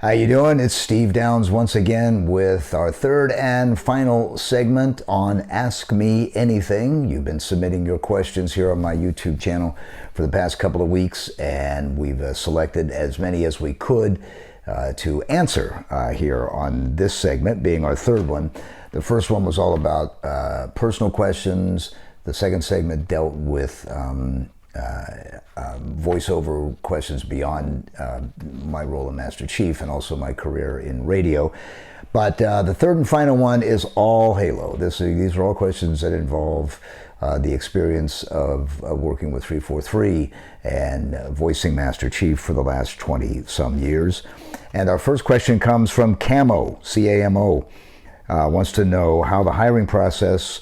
How you doing? It's Steve Downs once again with our third and final segment on Ask Me Anything. You've been submitting your questions here on my YouTube channel for the past couple of weeks, and we've selected as many as we could to answer here on this segment, being our third one. The first one was all about personal questions. The second segment dealt with voiceover questions beyond my role in Master Chief and also my career in radio. But the third and final one is all Halo. These are all questions that involve the experience of working with 343 and voicing Master Chief for the last 20-some years. And our first question comes from CAMO, C-A-M-O. Wants to know how the hiring process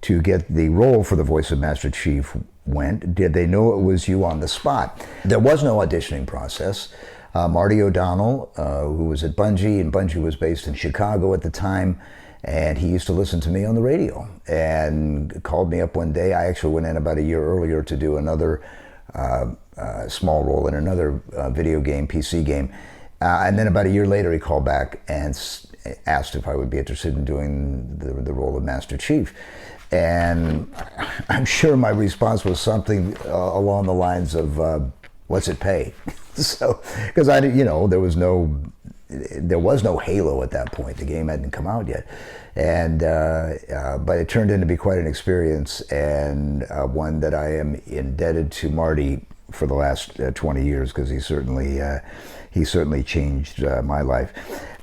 to get the role for the voice of Master Chief went. Did they know it was you on the spot? There was no auditioning process. Marty O'Donnell, who was at Bungie, and Bungie was based in Chicago at the time, and he used to listen to me on the radio and called me up one day. I actually went in about a year earlier to do another small role in another video game, PC game. And then about a year later, he called back and asked if I would be interested in doing the role of Master Chief. And I'm sure my response was something along the lines of, what's it pay? So, because there was no Halo at that point. The game hadn't come out yet. And, but it turned into be quite an experience, and one that I am indebted to Marty for the last 20 years, because he certainly changed my life.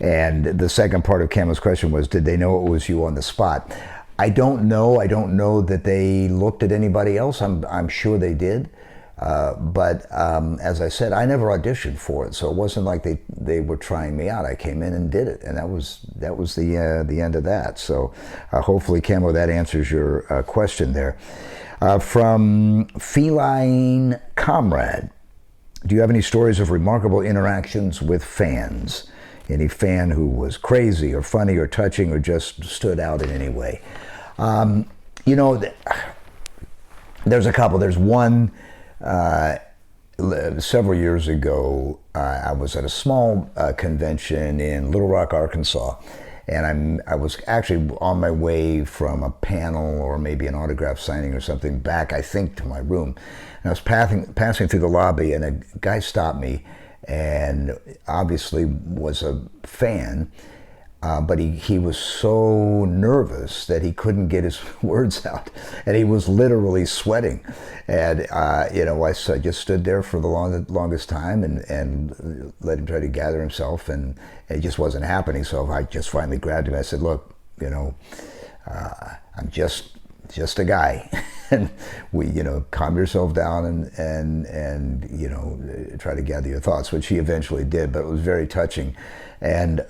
And the second part of Camo's question was, did they know it was you on the spot? I don't know. I don't know that they looked at anybody else. I'm sure they did. But as I said, I never auditioned for it, so it wasn't like they were trying me out. I came in and did it, and that was the end of that. So hopefully, Camo, that answers your question there. From felynecomrade, do you have any stories of remarkable interactions with fans? Any fan who was crazy or funny or touching or just stood out in any way? There's a couple. There's one several years ago. I was at a small convention in Little Rock, Arkansas, and I was actually on my way from a panel or maybe an autograph signing or something back, I think, to my room. And I was passing through the lobby, and a guy stopped me, and obviously was a fan, but he was so nervous that he couldn't get his words out, and he was literally sweating. And I just stood there for the longest time and let him try to gather himself, and it just wasn't happening. So I just finally grabbed him. I said, "Look, I'm just a guy, and calm yourself down and try to gather your thoughts," which he eventually did. But it was very touching. And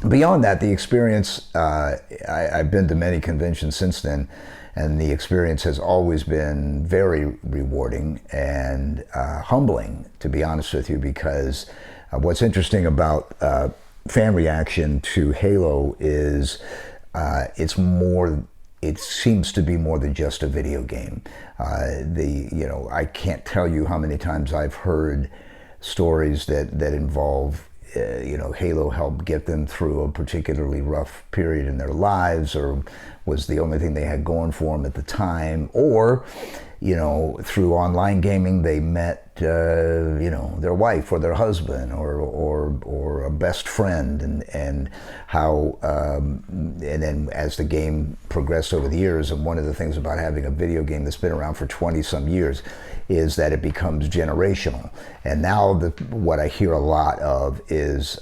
beyond that, the experience, I've been to many conventions since then, and the experience has always been very rewarding and humbling, to be honest with you, because what's interesting about fan reaction to Halo is it seems to be more than just a video game. I can't tell you how many times I've heard stories that involve Halo helped get them through a particularly rough period in their lives, or was the only thing they had going for them at the time, or through online gaming they met their wife or their husband or a best friend, and how and then as the game progressed over the years, and one of the things about having a video game that's been around for 20-some years is that it becomes generational. And now what I hear a lot of is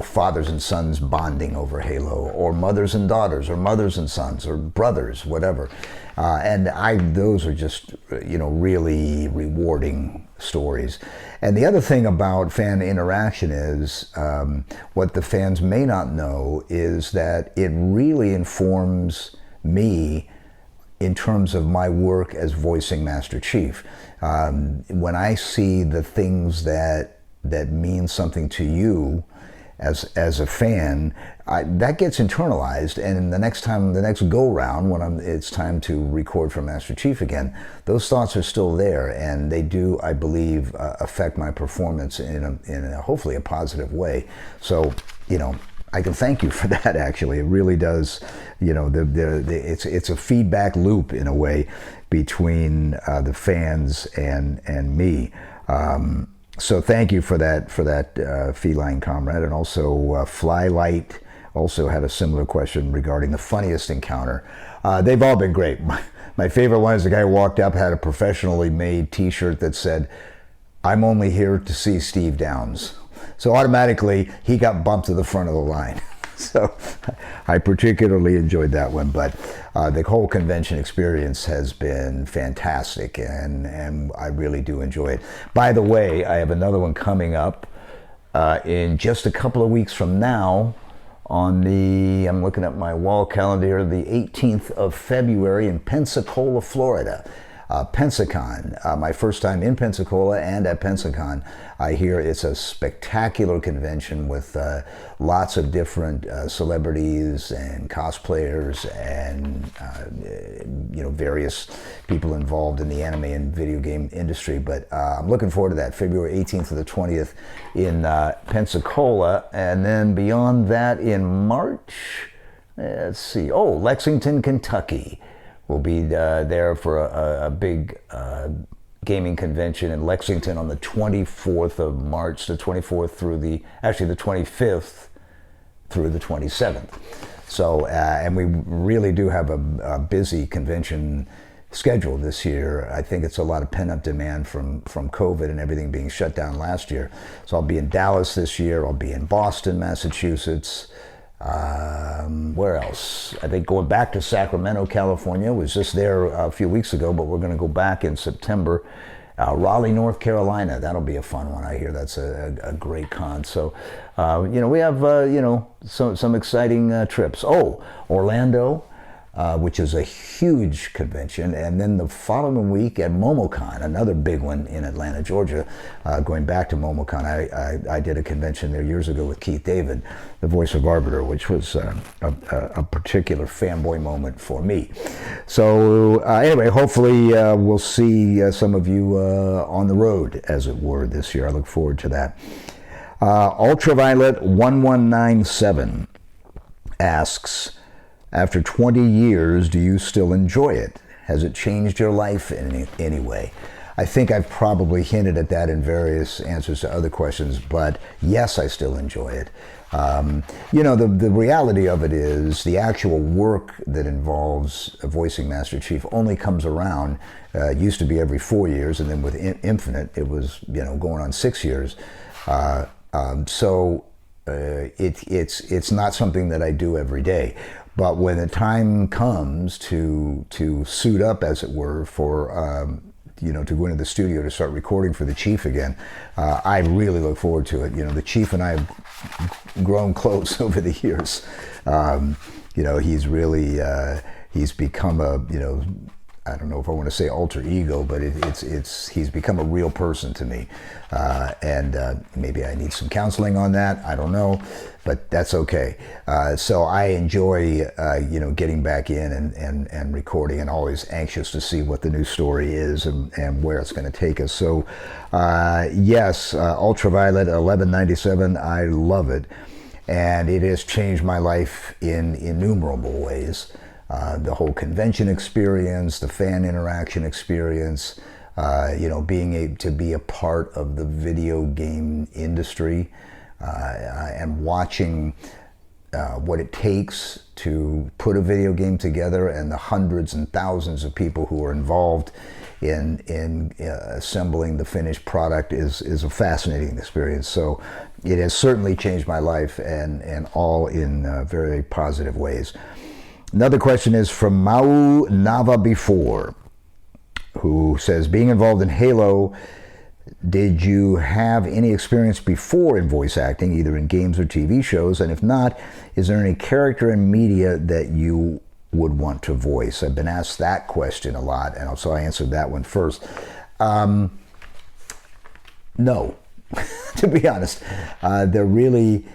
fathers and sons bonding over Halo, or mothers and daughters, or mothers and sons, or brothers, whatever. And those are just, really rewarding stories. And the other thing about fan interaction is, what the fans may not know is that it really informs me in terms of my work as voicing Master Chief. When I see the things that mean something to you, as a fan, that gets internalized, and the next go round, when it's time to record for Master Chief again, those thoughts are still there, and they do, I believe, affect my performance in a hopefully a positive way. So, I can thank you for that. Actually, it really does. It's a feedback loop in a way between the fans and me. So thank you for that feline comrade. And also Flylight also had a similar question regarding the funniest encounter. They've all been great. My favorite one is the guy who walked up, had a professionally made t-shirt that said, "I'm only here to see Steve Downs." So automatically he got bumped to the front of the line. So I particularly enjoyed that one, but the whole convention experience has been fantastic, and I really do enjoy it. By the way, I have another one coming up in just a couple of weeks from now I'm looking at my wall calendar, the 18th of February in Pensacola, Florida. Pensacon, my first time in Pensacola and at Pensacon. I hear it's a spectacular convention with lots of different celebrities and cosplayers and various people involved in the anime and video game industry. But I'm looking forward to that, February 18th to the 20th in Pensacola. And then beyond that in March, let's see, Lexington, Kentucky. We'll be there for a big gaming convention in Lexington on the 24th of March, the 24th through the 25th through the 27th. So, and we really do have a busy convention schedule this year. I think it's a lot of pent-up demand from COVID and everything being shut down last year. So I'll be in Dallas this year. I'll be in Boston, Massachusetts. Where else? I think going back to Sacramento, California. Was just there a few weeks ago, but we're going to go back in September. Raleigh, North Carolina. That'll be a fun one. I hear that's a great con. So, we have, some exciting trips. Orlando, which is a huge convention. And then the following week at MomoCon, another big one in Atlanta, Georgia. Going back to MomoCon, I did a convention there years ago with Keith David, the voice of Arbiter, which was a particular fanboy moment for me. So anyway, hopefully we'll see some of you on the road, as it were, this year. I look forward to that. Ultraviolet 1197 asks, after 20 years, do you still enjoy it? Has it changed your life in any way? I think I've probably hinted at that in various answers to other questions, but yes, I still enjoy it. The reality of it is the actual work that involves voicing Master Chief only comes around, used to be every 4 years, and then with Infinite, it was, going on 6 years. So it's not something that I do every day. But when the time comes to suit up, as it were, for to go into the studio to start recording for the Chief again, I really look forward to it. The Chief and I have grown close over the years. He's really he's become a I don't know if I want to say alter ego, but he's become a real person to me, and maybe I need some counseling on that. I don't know, but that's okay. So I enjoy getting back in and recording, and always anxious to see what the new story is and where it's going to take us. So yes, Ultraviolet 1197, I love it, and it has changed my life in innumerable ways. The whole convention experience, the fan interaction experience, being able to be a part of the video game industry, and watching what it takes to put a video game together, and the hundreds and thousands of people who are involved in assembling the finished product is a fascinating experience. So it has certainly changed my life, and all in very positive ways. Another question is from Mau Nava Before, who says, being involved in Halo, did you have any experience before in voice acting, either in games or TV shows? And if not, is there any character in media that you would want to voice? I've been asked that question a lot, and so I answered that one first. No, to be honest. There really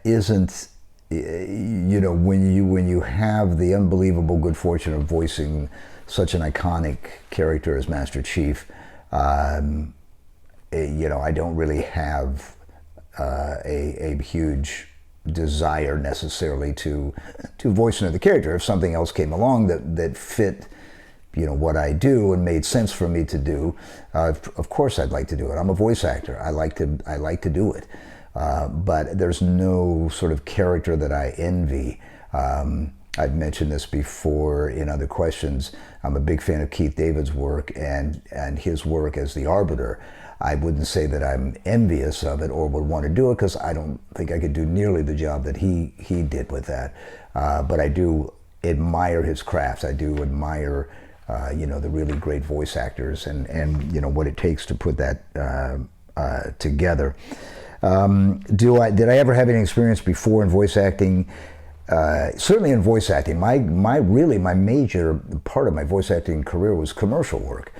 isn't, when you have the unbelievable good fortune of voicing such an iconic character as Master Chief, I don't really have a huge desire necessarily to voice another character. If something else came along that fit what I do and made sense for me to do, of course I'd like to do it. I'm a voice actor. I like to do it. But there's no sort of character that I envy. I've mentioned this before in other questions. I'm a big fan of Keith David's work and his work as the Arbiter. I wouldn't say that I'm envious of it or would want to do it, because I don't think I could do nearly the job that he did with that. But I do admire his craft. I do admire the really great voice actors and what it takes to put that together. Did I ever have any experience before in voice acting? Certainly in voice acting. My major part of my voice acting career was commercial work.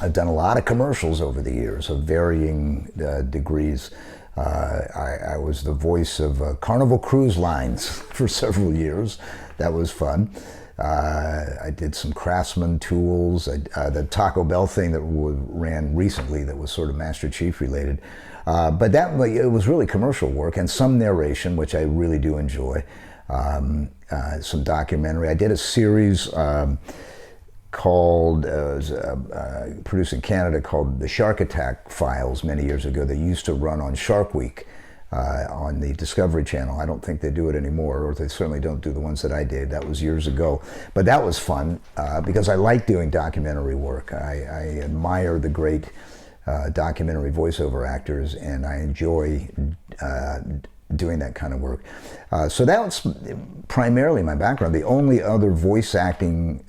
I've done a lot of commercials over the years of varying degrees. I was the voice of Carnival Cruise Lines for several years. That was fun. I did some Craftsman tools. The Taco Bell thing that ran recently that was sort of Master Chief related. But it was really commercial work and some narration, which I really do enjoy. Some documentary. I did a series called, produced in Canada, called The Shark Attack Files many years ago. They used to run on Shark Week on the Discovery Channel. I don't think they do it anymore, or they certainly don't do the ones that I did. That was years ago. But that was fun because I like doing documentary work. I admire the great documentary voiceover actors, and I enjoy doing that kind of work. So that was primarily my background. The only other voice acting,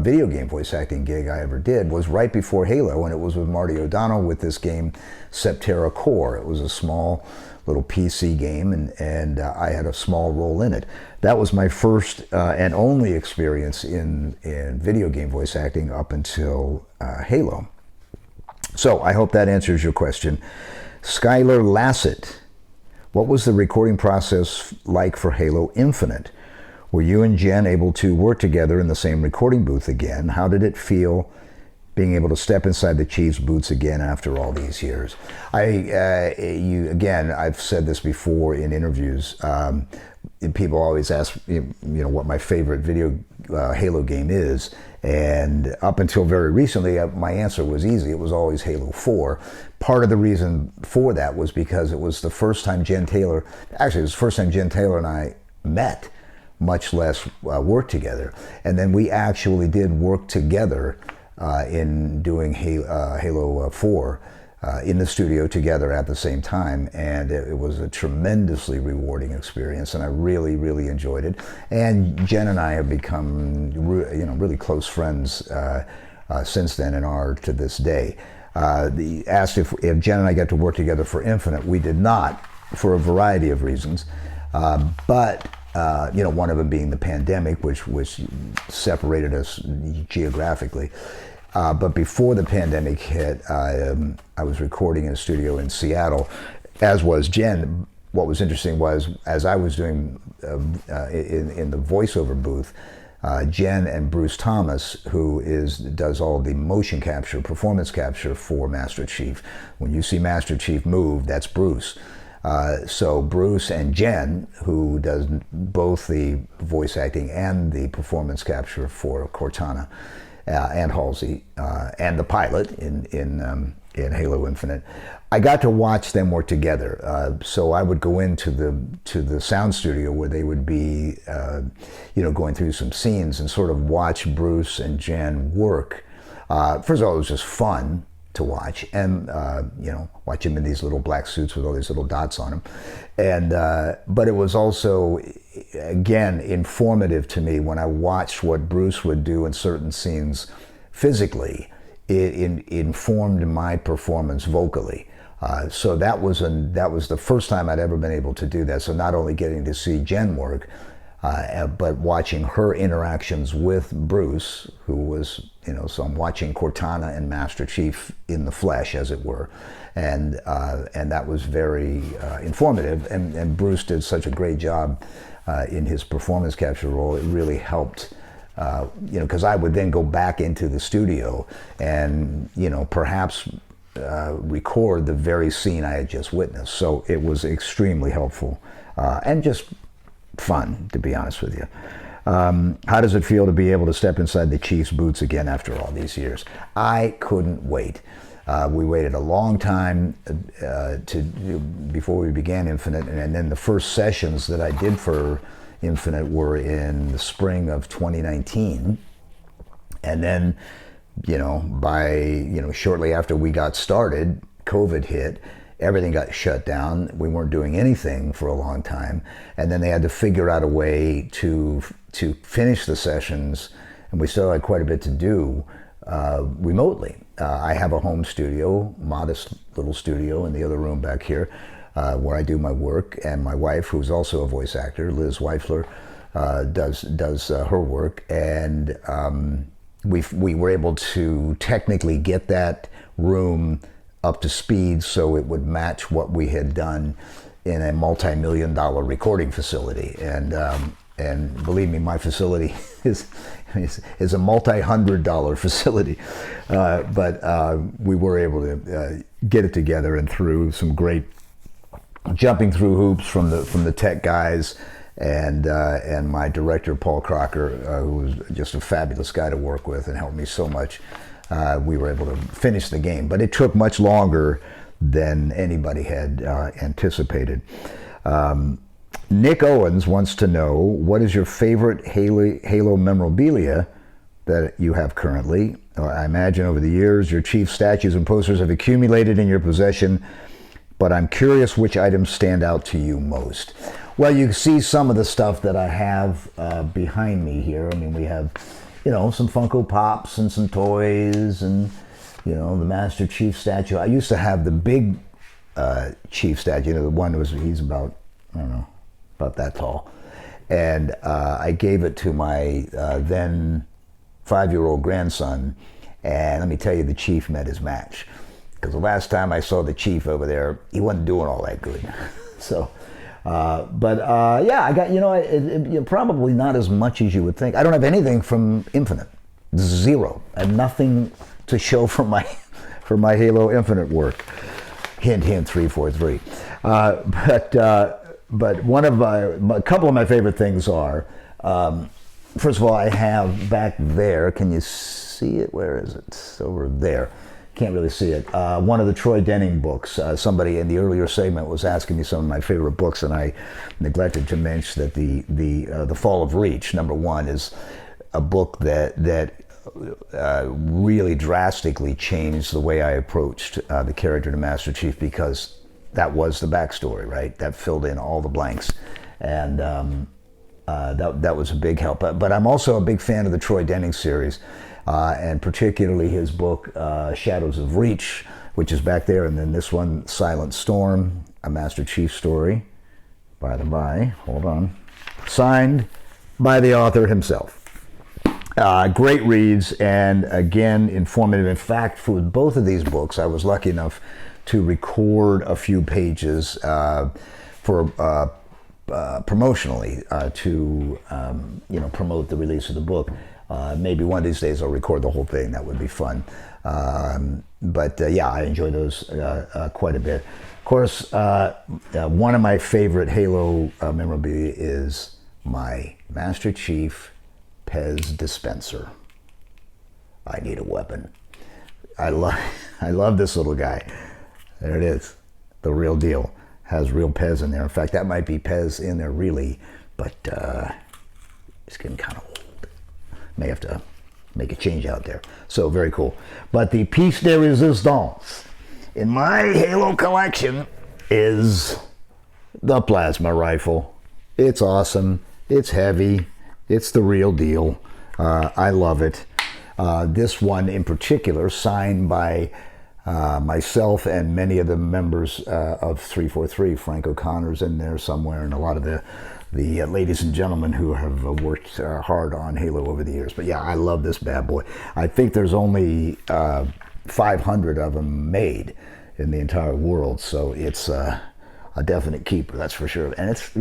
video game voice acting gig I ever did was right before Halo, and it was with Marty O'Donnell with this game, Septerra Core. It was a small little PC game, and I had a small role in it. That was my first and only experience in video game voice acting up until Halo. So I hope that answers your question. Skyler Lasit, what was the recording process like for Halo Infinite? Were you and Jen able to work together in the same recording booth again? How did it feel being able to step inside the Chiefs' boots again after all these years? I've said this before in interviews. People always ask, what my favorite video Halo game is, and up until very recently, my answer was easy. It was always Halo 4. Part of the reason for that was because it was the first time Jen Taylor and I met, much less worked together. And then we actually did work together in doing Halo 4 in the studio together at the same time, and it was a tremendously rewarding experience, and I really, really enjoyed it. And Jen and I have become really close friends since then, and are to this day. Asked if Jen and I got to work together for Infinite. We did not, for a variety of reasons, but one of them being the pandemic, which separated us geographically. But before the pandemic hit, I was recording in a studio in Seattle, as was Jen. What was interesting was, as I was doing in the voiceover booth, Jen and Bruce Thomas, who does all the motion capture, performance capture for Master Chief. When you see Master Chief move, that's Bruce. So Bruce and Jen, who does both the voice acting and the performance capture for Cortana, and Halsey, and the pilot in Halo Infinite, I got to watch them work together. So I would go into the sound studio where they would be, going through some scenes and sort of watch Bruce and Jen work. First of all, it was just fun to watch, and watch them in these little black suits with all these little dots on them, and but it was also, again, informative to me when I watched what Bruce would do in certain scenes physically. It informed my performance vocally. So that was the first time I'd ever been able to do that. So not only getting to see Jen work, But watching her interactions with Bruce, who was, so I'm watching Cortana and Master Chief in the flesh, as it were, and that was very informative. And Bruce did such a great job in his performance capture role. It really helped, because I would then go back into the studio and, perhaps record the very scene I had just witnessed. So it was extremely helpful and just fun, to be honest with you. How does it feel to be able to step inside the Chief's boots again after all these years? I couldn't wait. We waited a long time before we began Infinite, and then the first sessions that I did for Infinite were in the spring of 2019. And then, shortly after we got started, COVID hit. Everything got shut down. We weren't doing anything for a long time. And then they had to figure out a way to finish the sessions, and we still had quite a bit to do remotely. I have a home studio, modest little studio in the other room back here, where I do my work, and my wife, who's also a voice actor, Liz Weifler, does her work, and we were able to technically get that room up to speed so it would match what we had done in a multi-million-dollar recording facility. And believe me, my facility is a multi-hundred-dollar facility. But we were able to get it together, and through some great jumping through hoops from the tech guys and my director, Paul Crocker, who was just a fabulous guy to work with and helped me so much. We were able to finish the game, but it took much longer than anybody had anticipated. Nick Owens wants to know, what is your favorite Halo memorabilia that you have currently? I imagine over the years your Chief statues and posters have accumulated in your possession, but I'm curious which items stand out to you most. Well, you can see some of the stuff that I have behind me here. I mean, we have some Funko Pops and some toys and, the Master Chief statue. I used to have the big Chief statue, the one he's about, about that tall. And I gave it to my then 5-year-old grandson. And let me tell you, the Chief met his match. Because the last time I saw the Chief over there, he wasn't doing all that good. So... I got, probably not as much as you would think. I don't have anything from Infinite. Zero. I have nothing to show for my Halo Infinite work. Hint, hint, 343. But a couple of my favorite things are, first of all, I have back there, can you see it? Where is it? It's over there. Can't really see it. One of the Troy Denning books. Somebody in the earlier segment was asking me some of my favorite books, and I neglected to mention that the Fall of Reach, #1, is a book that really drastically changed the way I approached the character to Master Chief, because that was the backstory, right? That filled in all the blanks, and that was a big help. But I'm also a big fan of the Troy Denning series. And particularly his book, Shadows of Reach, which is back there, and then this one, Silent Storm, a Master Chief story, by the by, hold on, signed by the author himself. Great reads, and again, informative. In fact, for both of these books, I was lucky enough to record a few pages for promotionally to promote the release of the book. Maybe one of these days I'll record the whole thing. That would be fun. I enjoy those quite a bit. Of course, one of my favorite Halo memorabilia is my Master Chief Pez dispenser. I need a weapon. I love this little guy. There it is. The real deal. Has real Pez in there. In fact, that might be Pez in there really, but it's getting kind of old. May have to make a change out there. So very cool. But the piece de resistance in my Halo collection is the plasma rifle. It's awesome. It's heavy. It's the real deal. I love it. This one in particular, signed by myself and many of the members of 343. Frank O'Connor's in there somewhere, and a lot of ladies and gentlemen who have worked hard on Halo over the years. But yeah, I love this bad boy. I think there's only 500 of them made in the entire world, so it's a definite keeper, that's for sure. And it's,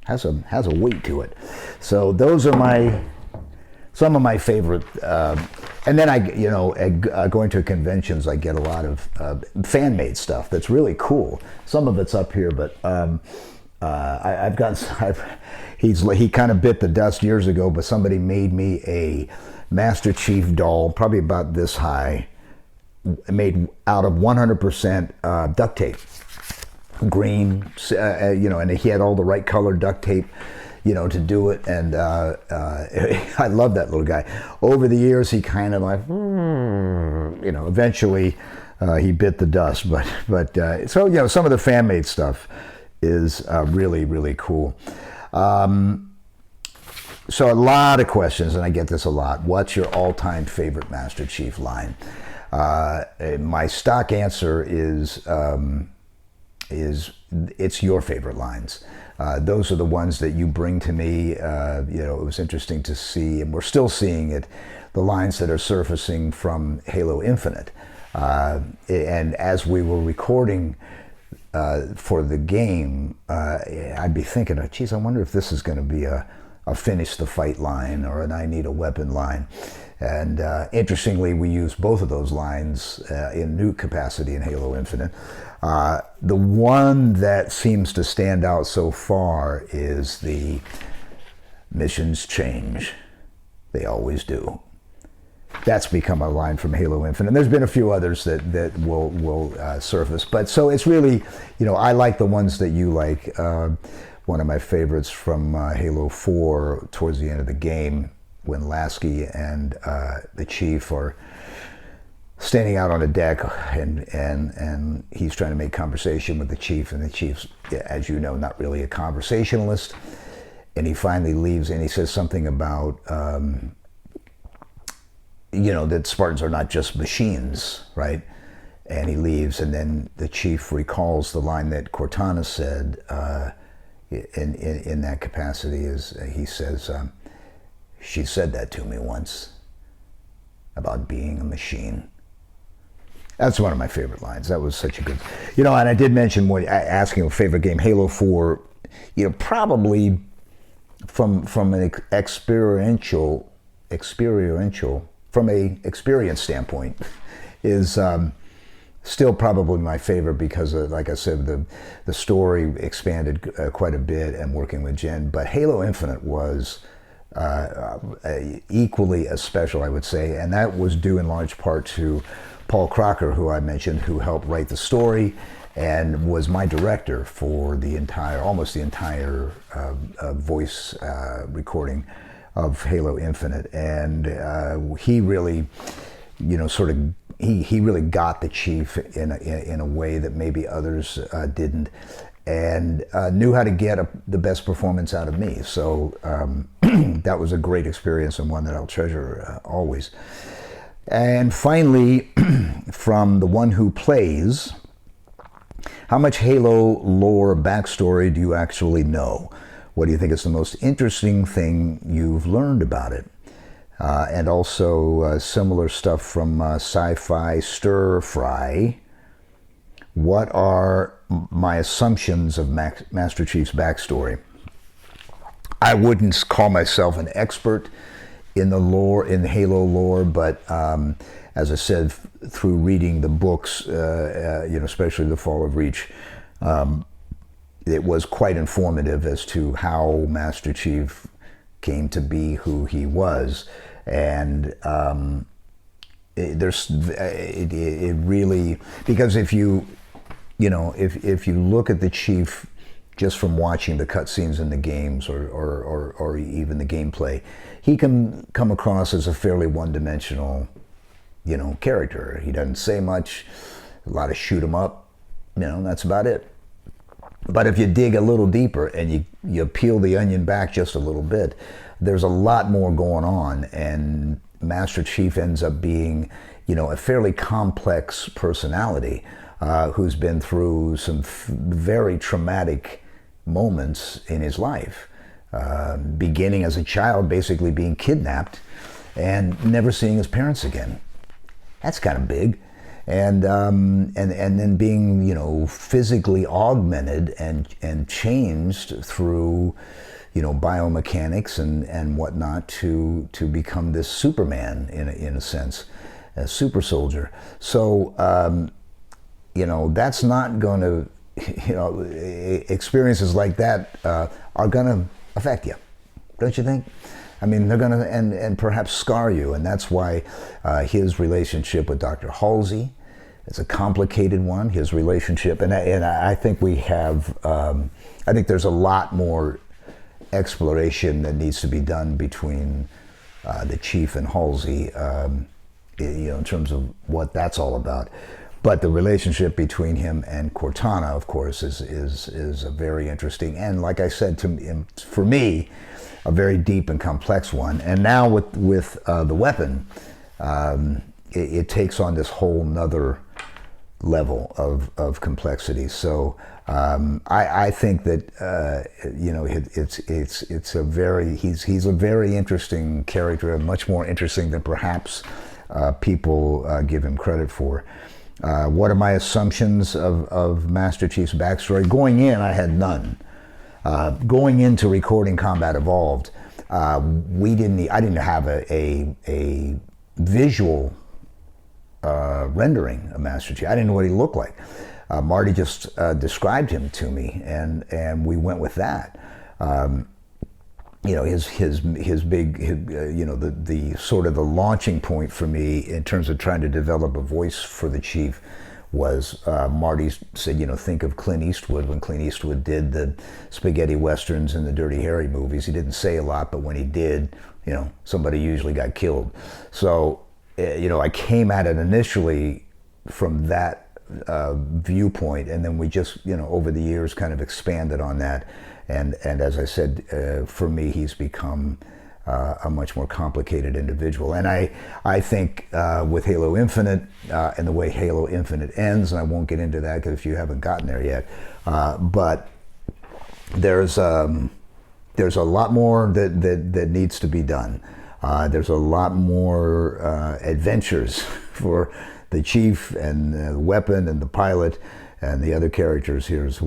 has a weight to it. So those are some of my favorite. And then going to conventions, I get a lot of fan-made stuff that's really cool. Some of it's up here, but he kind of bit the dust years ago, but somebody made me a Master Chief doll, probably about this high, made out of 100% duct tape, green, and he had all the right color duct tape, to do it. And I love that little guy. Over the years, he kind of like, eventually he bit the dust. But so some of the fan-made stuff is really, really cool. So a lot of questions, and I get this a lot. What's your all-time favorite Master Chief line? My stock answer is it's your favorite lines. Those are the ones that you bring to me. It was interesting to see, and we're still seeing it, the lines that are surfacing from Halo Infinite. And as we were recording for the game, I'd be thinking, geez, I wonder if this is going to be a finish the fight line or an I need a weapon line. And interestingly, we use both of those lines in new capacity in Halo Infinite. The one that seems to stand out so far is the missions change. They always do. That's become a line from Halo Infinite. And there's been a few others that will surface. But so it's really, I like the ones that you like. One of my favorites from Halo 4 towards the end of the game, when Lasky and the Chief are standing out on a deck, and he's trying to make conversation with the Chief, and the Chief's, as you know, not really a conversationalist, and he finally leaves, and he says something about, that Spartans are not just machines, right? And he leaves, and then the Chief recalls the line that Cortana said in that capacity. Is he says, she said that to me once about being a machine. That's one of my favorite lines. That was such a good, and I did mention when asking a favorite game, Halo 4, probably from an experience standpoint, is still probably my favorite because, like I said, the story expanded quite a bit and working with Jen. But Halo Infinite was equally as special, I would say, and that was due in large part to Paul Crocker, who I mentioned, who helped write the story and was my director for almost the entire voice recording of Halo Infinite. And he really, he really got the Chief in a way that maybe others didn't, and knew how to get the best performance out of me. So that was a great experience and one that I'll treasure always. And finally, from the one who plays, how much Halo lore backstory do you actually know? What do you think is the most interesting thing you've learned about it? And also similar stuff from Sci-Fi Stir Fry. What are my assumptions of Master Chief's backstory? I wouldn't call myself an expert in the lore, in Halo lore, but as I said, through reading the books, especially The Fall of Reach, it was quite informative as to how Master Chief came to be who he was, and it really, because if you look at the Chief just from watching the cutscenes in the games or even the gameplay, he can come across as a fairly one-dimensional, character. He doesn't say much, a lot of shoot 'em up, that's about it. But if you dig a little deeper and you peel the onion back just a little bit, there's a lot more going on, and Master Chief ends up being, a fairly complex personality who's been through some very traumatic moments in his life, beginning as a child, basically being kidnapped and never seeing his parents again. That's kind of big. And then being, you know, physically augmented and changed through, you know, biomechanics and whatnot to become this Superman in a sense, a super soldier. So, you know, that's not going to, you know, experiences like that are going to affect you, don't you think? I mean, they're going to, and perhaps scar you. And that's why his relationship with Dr. Halsey, it's a complicated one, his relationship. And I think we have, I think there's a lot more exploration that needs to be done between the chief and Halsey, you know, in terms of what that's all about. But the relationship between him and Cortana, of course, is a very interesting, and like I said, for me, a very deep and complex one. And now with the weapon, it takes on this whole nother level of complexity. So I think that you know, it's a very, he's a very interesting character, much more interesting than perhaps people give him credit for. What are my assumptions of Master Chief's backstory? Going in, I had none. Going into recording Combat Evolved, I didn't have a visual rendering of Master Chief. I didn't know what he looked like. Marty just described him to me, and we went with that. You know, his big, you know, the sort of the launching point for me in terms of trying to develop a voice for the Chief was Marty said, you know, think of Clint Eastwood when Clint Eastwood did the spaghetti westerns and the Dirty Harry movies. He didn't say a lot, but when he did, you know, somebody usually got killed. So, you know, I came at it initially from that viewpoint, and then we just, you know, over the years kind of expanded on that. And as I said, for me, he's become a much more complicated individual. And I think with Halo Infinite and the way Halo Infinite ends, and I won't get into that because if you haven't gotten there yet, but there's a lot more that needs to be done. There's a lot more adventures for the Chief and the weapon and the pilot and the other characters here. So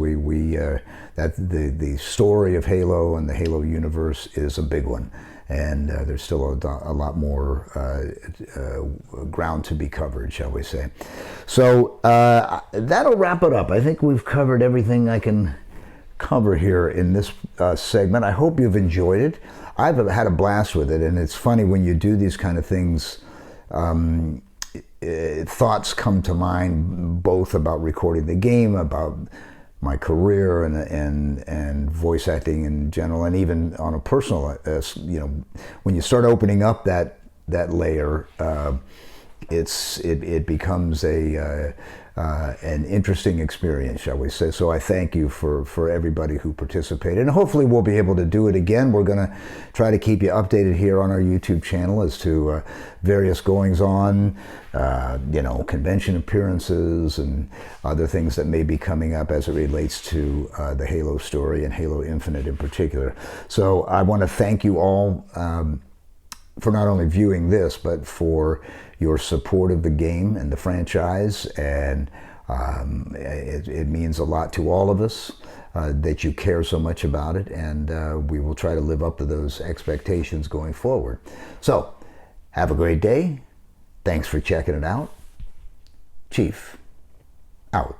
that the story of Halo and the Halo universe is a big one, and there's still a lot more ground to be covered, shall we say. So that'll wrap it up. I think we've covered everything I can cover here in this segment. I hope you've enjoyed it. I've had a blast with it, and it's funny when you do these kind of things, thoughts come to mind both about recording the game, about my career and voice acting in general, and even on a personal, you know, when you start opening up that layer, it becomes an interesting experience, shall we say. So I thank you for everybody who participated, and hopefully we'll be able to do it again. We're going to try to keep you updated here on our YouTube channel as to various goings on, you know, convention appearances and other things that may be coming up as it relates to the Halo story and Halo Infinite in particular. So I want to thank you all for not only viewing this, but for your support of the game and the franchise. And it means a lot to all of us that you care so much about it, and we will try to live up to those expectations going forward. So have a great day. Thanks for checking it out. Chief, out.